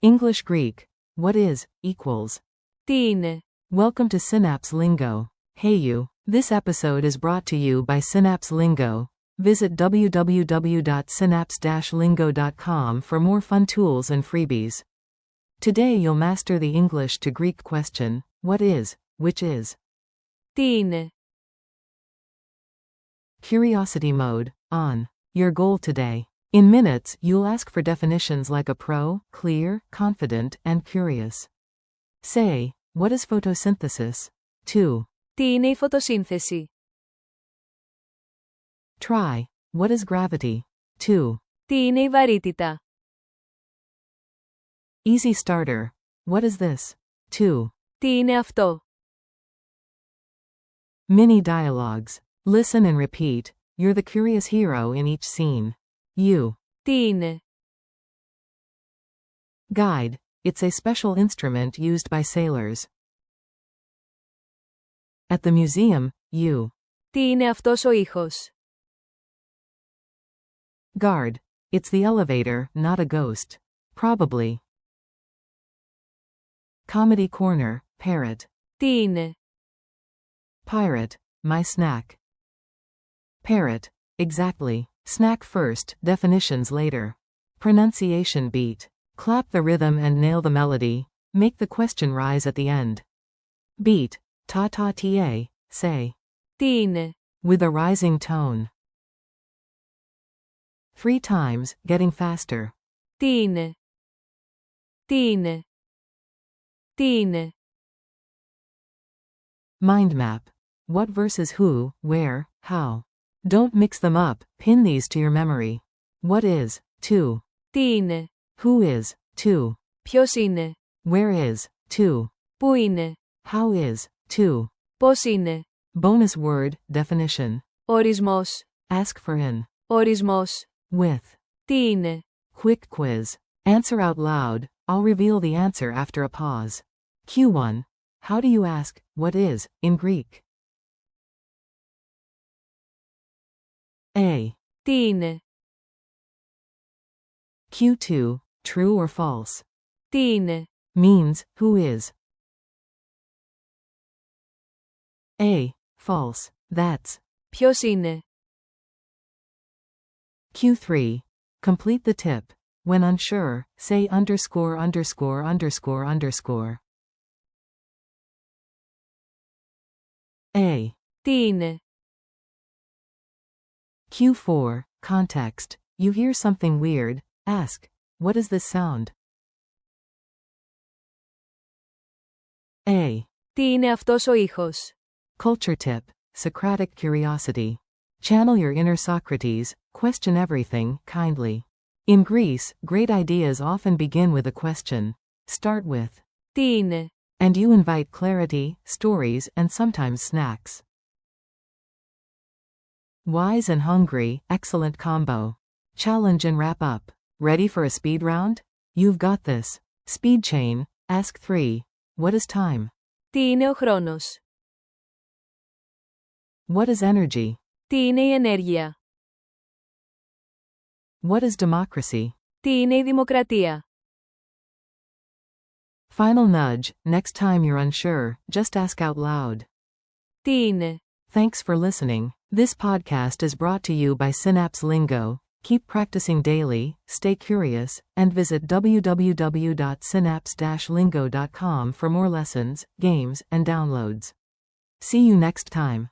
English Greek. What is, equals. Τι είναι? Welcome to Synapse Lingo. Hey you. This episode is brought to you by Synapse Lingo. Visit www.synapse-lingo.com for more fun tools and freebies. Today you'll master the English to Greek question, what is, which is. Τι είναι? Curiosity mode, on. Your goal today. In minutes, you'll ask for definitions like a pro, clear, confident, and curious. Say, what is photosynthesis? 2. Τι είναι η φωτοσύνθεση? Try, what is gravity? 2. Τι είναι η βαρύτητα? Easy starter. What is this? 2. Τι είναι αυτό? Mini dialogues. Listen and repeat. You're the curious hero in each scene. You. Τι είναι? Guide. It's a special instrument used by sailors. At the museum, you. Τι είναι αυτός ο ήχος? Guard. It's the elevator, not a ghost. Probably. Comedy corner, parrot. Τι είναι? Pirate. My snack. Parrot. Exactly. Snack first, definitions later. Pronunciation beat. Clap the rhythm and nail the melody. Make the question rise at the end. Beat. Ta-ta-ta, say. Τι είναι? With a rising tone. 3 times, getting faster. Τι είναι? Τι είναι? Τι είναι? Mind map. What versus who, where, how. Don't mix them up, pin these to your memory. What is, 2. Τι είναι? Who is, 2. Ποιος είναι? Where is, 2. Πού είναι? How is, 2. Πώς είναι? Bonus word, definition. Ορισμός. Ask for an. Ορισμός. With. Τι είναι? Quick quiz. Answer out loud. I'll reveal the answer after a pause. Q1. How do you ask, what is, in Greek? A. Τι είναι? Q2. True or false? Τι είναι? Means, who is. A. False. That's. Ποιος είναι? Q3. Complete the tip. When unsure, say underscore underscore underscore underscore. A. Τι είναι? Q4. Context. You hear something weird, ask, what is this sound? A. Τι είναι αυτός ο ήχος? Culture tip. Socratic curiosity. Channel your inner Socrates, question everything, kindly. In Greece, great ideas often begin with a question. Start with. Τι είναι? And you invite clarity, stories, and sometimes snacks. Wise and hungry, excellent combo. Challenge and wrap up. Ready for a speed round? You've got this. Speed chain. Ask 3. What is time? Τι είναι ο χρόνος? What is energy? Τι είναι η ενέργεια? What is democracy? Τι είναι η δημοκρατία? Final nudge. Next time you're unsure, just ask out loud. Τι είναι? Thanks for listening. This podcast is brought to you by Synapse Lingo. Keep practicing daily, stay curious, and visit www.synapse-lingo.com for more lessons, games, and downloads. See you next time.